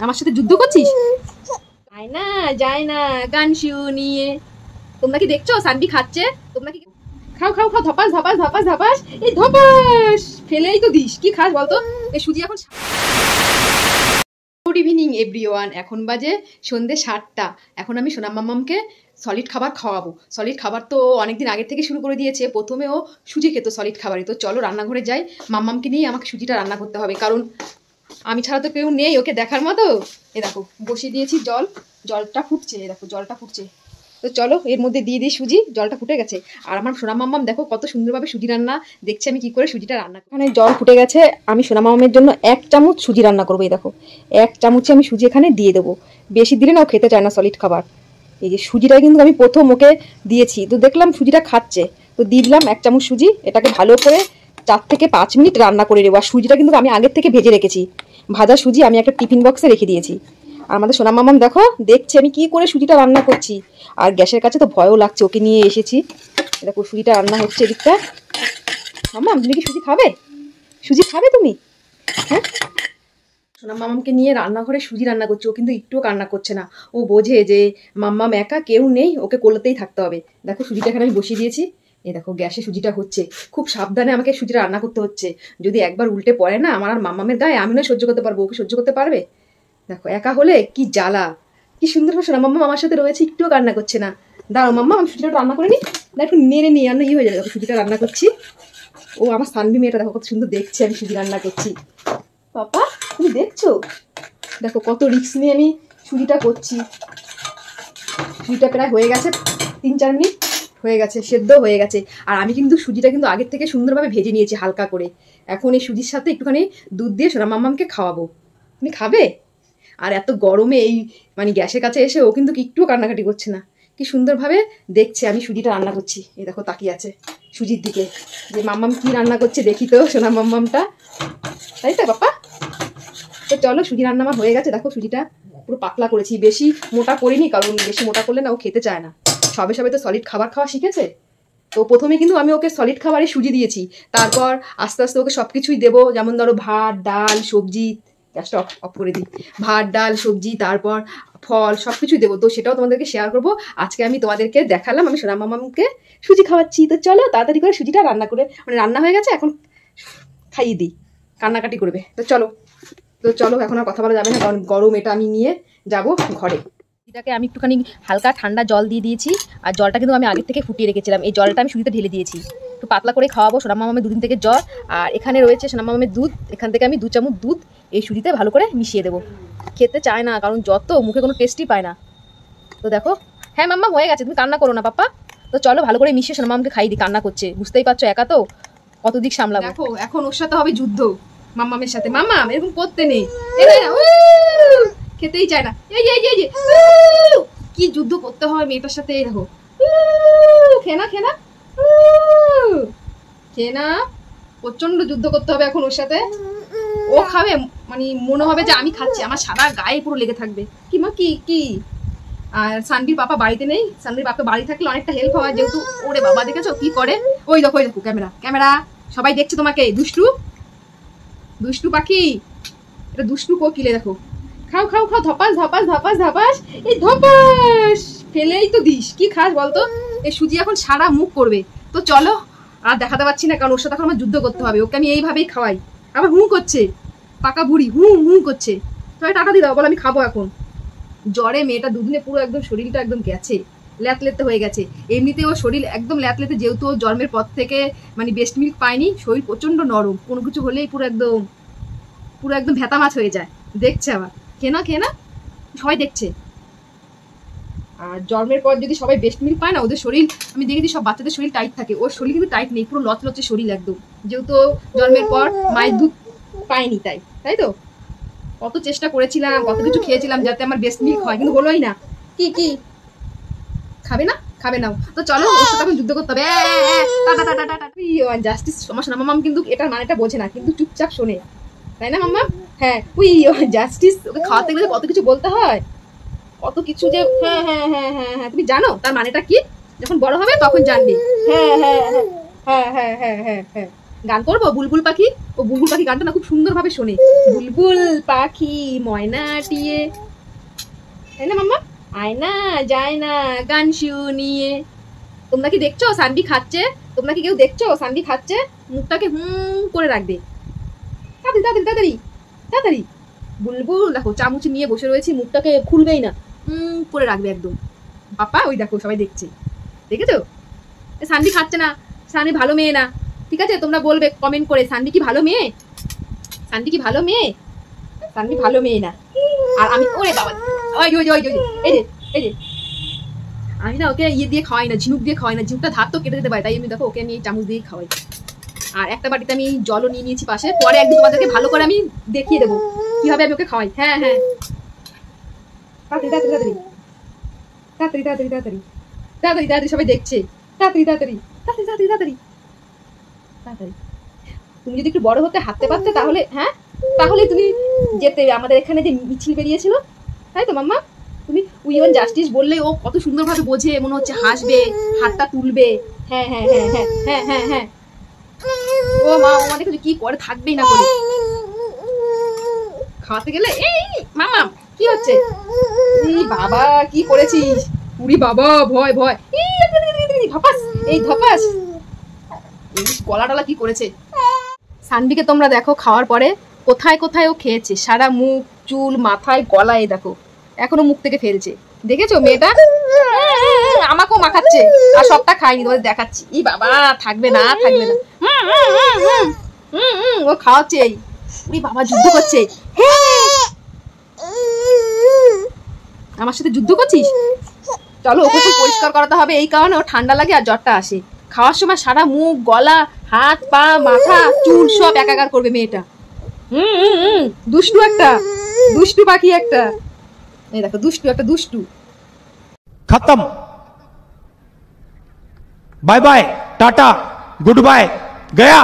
আমার সাথে যুদ্ধ করছিস? যায় না গান শুনিয়ে। তোমরা কি দেখছো সানবি খাচ্ছে? তোমরা কি খাও খাও খাও, ধপাস ধপাস ধপাস ধপাস, এই ধপাস ফেলেই তো দিস। কি খাস বলতো? এই সুজি এখন। গুড ইভিনিং এভরিওয়ান, এখন বাজে সন্ধ্যে 7টা। এখন আমি সোনাম মাম্মামকে সলিড খাবার খাওয়াবো। সলিড খাবার তো অনেকদিন আগের থেকে শুরু করে দিয়েছে। প্রথমে ও সুজি খেত সলিড খাবারই। তো চলো রান্নাঘরে যাই, মাম্মামকে নিয়ে আমাকে সুজিটা রান্না করতে হবে, কারণ আমি ছাড়া তো কেউ নেই ওকে দেখার মতো। এ দেখো বসিয়ে দিয়েছি জল, জলটা ফুটছে, এ দেখো জলটা ফুটছে। তো চলো এর মধ্যে দিয়ে দিই সুজি। জলটা ফুটে গেছে। আর আমার সোনা মাম্মাম দেখো কত সুন্দরভাবে সুজি রান্না দেখছে আমি কি করে সুজিটা রান্না করি। এখানে জল ফুটে গেছে, আমি সোনা মাম্মামের জন্য 1 চামচ সুজি রান্না করবো। এই দেখো 1 চামচে আমি সুজি এখানে দিয়ে দেবো। বেশি দিলে না ও খেতে চায় না সলিড খাবার। এই যে সুজিটা কিন্তু আমি প্রথম ওকে দিয়েছি, তো দেখলাম সুজিটা খাচ্ছে, তো দিয়ে দিলাম 1 চামচ সুজি। এটাকে ভালো করে 4 থেকে 5 মিনিট রান্না করে নেবো। আর সুজিটা কিন্তু আমি আগের থেকে ভেজে রেখেছি। ভাজা সুজি আমি একটা টিফিন বক্সে রেখে দিয়েছি। আর আমাদের সোনা মাম্মাম দেখো দেখছে আমি কি করে সুজিটা রান্না করছি। আর গ্যাসের কাছে তো ভয়ও লাগছে, ওকে নিয়ে এসেছি। দেখো সুজিটা রান্না হচ্ছে এদিকটা। মাম্মাম তুমি কি সুজি খাবে? সুজি খাবে তুমি? হ্যাঁ, সোনা মাম্মামকে নিয়ে রান্নাঘরে সুজি রান্না করছে। ও কিন্তু একটুও কান্না করছে না। ও বোঝে যে মাম্মাম একা, কেউ নেই, ওকে কোলাতেই থাকতে হবে। দেখো সুজিটা এখানে আমি বসিয়ে দিয়েছি। এই দেখো গ্যাসে সুজিটা হচ্ছে। খুব সাবধানে আমাকে সুজিটা রান্না করতে হচ্ছে। যদি একবার উল্টে পড়ে না আমার আর মাম্মামের গায়ে, আমি নয় সহ্য করতে পারবো, ওকে সহ্য করতে পারবে? দেখো একা হলে কি জ্বালা। কি সুন্দর সোনা মাম্মাম আমার সাথে রয়েছে, একটুও কান্না করছে না। দাঁড়াও মাম্মা, আমি সুজিটা রান্না করে নিই। না একটু নেড়ে নিই, রান্না হয়ে যাবে। দেখো সুজিটা রান্না করছি। ও আমার সানবি মেয়েটা দেখো কত সুন্দর দেখছে আমি সুজি রান্না করছি। পাপা তুমি দেখছো? দেখো কত রিস্ক নিয়ে আমি সুজিটা করছি। সুজিটা প্রায় হয়ে গেছে, 3-4 মিনিট হয়ে গেছে, সেদ্ধ হয়ে গেছে। আর আমি কিন্তু সুজিটা কিন্তু আগের থেকে সুন্দরভাবে ভেজে নিয়েছি হালকা করে। এখন এই সুজির সাথে একটুখানি দুধ দিয়ে সোনা মাম্মামকে খাওয়াবো। তুমি খাবে? আর এত গরমে এই মানে গ্যাসের কাছে এসে ও কিন্তু একটুও কান্নাকাটি করছে না। কি সুন্দরভাবে দেখছে আমি সুজিটা রান্না করছি। এই দেখো তাকিয়ে আছে সুজির দিকে, যে মাম্মাম কি রান্না করছে দেখি তো সোনা মাম্মামটা। তাই তো বাপ্পা? তো চলো সুজি রান্না আমার হয়ে গেছে। দেখো সুজিটা পুরো পাতলা করেছি, বেশি মোটা করিনি, কারণ বেশি মোটা করলে না ও খেতে চায় না। সবে সবে তো সলিড খাবার খাওয়া শিখেছে। তো প্রথমে কিন্তু আমি ওকে সলিড খাবারে সুজি দিয়েছি, তারপর আস্তে আস্তে ওকে সব কিছুই দেবো। যেমন ধরো ভাত ডাল সবজি, গ্যাসটা অফ করে দিই, ভাত ডাল সবজি তারপর ফল সব কিছুই দেবো। তো সেটাও তোমাদেরকে শেয়ার করবো। আজকে আমি তোমাদেরকে দেখালাম আমি সোনা মামাকে সুজি খাওয়াচ্ছি। তো চলো তাড়াতাড়ি করে সুজিটা রান্না করে, মানে রান্না হয়ে গেছে, এখন খাইয়ে দিই, কান্নাকাটি করবে। তো চলো এখন আর কথা বলা যাবে না, কারণ গরম। এটা আমি নিয়ে যাব ঘরে। এটাকে আমি একটুখানি হালকা ঠান্ডা জল দিয়ে দিয়েছি। আর জলটা কিন্তু আমি আগের থেকে ফুটিয়ে রেখেছিলাম। এই জলটা আমি সুজিতে ঢেলে দিয়েছি, একটু পাতলা করে খাওয়াবো। সোনা মামামের 2 দিন থেকে জ্বর। আর এখানে রয়েছে সোনা মামামের দুধ, এখান থেকে আমি 2 চামচ দুধ এই সুজিতে ভালো করে মিশিয়ে দেবো। খেতে চায় না, কারণ জ্বর তো, মুখে কোনো টেস্টই পায় না। তো দেখো, হ্যাঁ মাম্মা হয়ে গেছে, তুমি কান্না করো না পাপ্পা। তো চলো ভালো করে মিশিয়ে সোনা মামাকে খাই দিই, কান্না করছে, বুঝতেই পারছো একা তো, কত দিক সামলাবো। দেখো এখন ওর সাথে হবে যুদ্ধ, মাম্মামের সাথে। মাম্মাম এরকম করতে নেই, খেতেই চায় না। এই যে কি যুদ্ধ করতে হয় মেয়েটার সাথে। এই দেখো খেনা খেনা খেনা, প্রচন্ড যুদ্ধ করতে হবে এখন ওর সাথে। ও খাবে মানে মনে হবে যে আমি খাচ্ছি, আমার সারা গায়ে পুরো লেগে থাকবে। কি মা কি? আর সানবির পাপা বাড়িতে নেই। সানবির পাপা বাড়ি থাকলে অনেকটা হেল্প হয়, যেহেতু। ওরে বাবা দেখেছো কি করে? ওই দেখো ক্যামেরা সবাই দেখছে তোমাকে। দুষ্টু পাখি, এটা দুষ্টু কোকিলে। দেখো খাও খাও খাও, ধপাস ধপাস ধপাস ধপাস, এই ধপাস ফেলেই তো দিস। কি খাস বলতো? এই সুজি এখন সারা মুখ করবে। তো চলো আর দেখাতে পাচ্ছি না, কারণ ওর সাথে এখন আমার যুদ্ধ করতে হবে। ওকে আমি এইভাবেই খাওয়াই। আবার হুঁ করছে, পাকা বুড়ি হুঁ করছে। তো টাকা দিয়ে দাও, বল আমি খাবো এখন। জ্বরে মেয়েটা 2 দিনে পুরো একদম শরীরটা একদম গেছে, ল্যাতলেতে হয়ে গেছে। এমনিতে ওর শরীর একদম ল্যাতলেতে, যেহেতু ও জন্মের পর থেকে মানে বেস্ট মিল্ক পায়নি। শরীর প্রচন্ড নরম, কোনো কিছু হলেই পুরো একদম ভেতা মাছ হয়ে যায়। দেখছে আবার খেনা সবাই দেখছে। আর জন্মের পর যদি সবাই বেস্ট মিল্ক পায় না, ওদের শরীর আমি দেখেছি সব বাচ্চাদের শরীর টাইট থাকে, ওর শরীর কিন্তু টাইট নেই, পুরো লচলচে শরীর একদম, যেহেতু জন্মের পর মায়ের দুধ পায়নি। তাই তো কত চেষ্টা করেছিলাম, কত কিছু খেয়েছিলাম যাতে আমার বেস্ট মিল্ক হয়, কিন্তু হলোই না। কি খাবে না। তো চলো ওর সাথে এখন যুদ্ধ করতে হবে। জাস্টিস। আমার সোনা মামাম কিন্তু এটার মানেটা বোঝে না, কিন্তু চুপচাপ শোনে, তাই না মাম্মা? হ্যাঁ জাস্টিস। ওকে খাওয়াতে গেলে কত কিছু বলতে হয়, কত কিছু যে। হ্যাঁ তুমি জানো তার মানেটা কি? যখন বড় হবে তখন জানবে। হ্যাঁ গান করবো বুলবুল পাখি। ও বুলবুল পাখি গানটা না খুব সুন্দরভাবে শোনে। বুলবুল পাখি ময়না টিয়ে, তাই না মাম্মা? আয়না যায় না গান শুনিয়ে। তোমরা কি দেখছো সানভি খাচ্ছে? তোমরা কি কেউ দেখছো সানভি খাচ্ছে? মুখটাকে করে রাখবে, তাড়াতাড়ি তাড়াতাড়ি তাড়াতাড়ি তাড়াতাড়ি। বুলবুল দেখো চামচ নিয়ে বসে রয়েছি, মুখটাকে খুলবেই না, করে রাখবে একদম। পাপা ওই দেখো সবাই দেখছে, দেখেছো? সানভি খাচ্ছে না, সানভি ভালো মেয়ে না। ঠিক আছে, তোমরা বলবে কমেন্ট করে সানভি কি ভালো মেয়ে? সানভি কি ভালো মেয়ে? সানভি ভালো মেয়ে না। আর আমি ওরে বাবা, ওই ওই ওই এই যে এই যে আমি না ওকে ইয়ে দিয়ে খাওয়াই না, ঝিনুক দিয়ে খাওয়াই না, ঝিনুকটা ধার তো কেটে দিতে পারে, তাই আমি দেখো ওকে আমি চামচ দিয়ে খাওয়াই। আর একটা বাটিতে আমি জলও নিয়ে নিয়েছি পাশে, পরে একদিন তোমাদেরকে ভালো করে আমি দেখিয়ে দেবো কিভাবে আমি ওকে খাওয়াই। হ্যাঁ হ্যাঁ, তাড়াতাড়ি তাড়াতাড়ি তাড়াতাড়ি তাড়াতাড়ি তাড়াতাড়ি তাড়াতাড়ি তাড়াতাড়ি সবাই দেখছে, তাড়াতাড়ি তাড়াতাড়ি তাড়াতাড়ি তাড়াতাড়ি তাড়াতাড়ি তাড়াতাড়ি। তুমি যদি একটু বড় হতে হাঁটতে পারতে তাহলে, হ্যাঁ তাহলে তুমি যেতে আমাদের এখানে যে মিছিল বেরিয়েছিল, তাই তো মাম্মা? তুমি উইমেন জাস্টিস বললে ও কত সুন্দরভাবে বোঝে, মনে হচ্ছে হাসবে, হাতটা তুলবে। হ্যাঁ হ্যাঁ হ্যাঁ হ্যাঁ হ্যাঁ হ্যাঁ হ্যাঁ। ও মা ও দেখো কি করে, থাকবেই না করে খাওয়াতে গেলে। এই মামা কি হচ্ছে? এই বাবা কি করেছিস? উরি বাবা ভয় ভয়, ধপাস এই ধপাস, গলা টলা কি করেছে। সানভিকে তোমরা দেখো খাওয়ার পরে কোথায় কোথায় ও খেয়েছে, সারা মুখ চুল মাথায় গলায় দেখো, এখনো মুখ থেকে ফেলছে। দেখেছো মেয়েটা? আমাকেও মাখাচ্ছে, আর সবটা খাইনি, তোমাদের দেখাচ্ছি। ই বাবা থাকবে না থাকবে না, ও খাওয়াচ্ছে। এই বাবা যুদ্ধ করছে, আমার সাথে যুদ্ধ করছিস? চলো ওকে খুব পরিষ্কার করাতে হবে, এই কারণে ও ঠান্ডা লাগে আর জ্বরটা আসে। খাওয়ার সময় সারা মুখ গলা হাত পা মাথা চুল সব একাকার করবে মেয়েটা। দুষ্টু একটা, দুষ্টু পাখি একটা, এই দেখো দুষ্টু একটা, দুষ্টু। खत्म, bye bye tata goodbye, गया।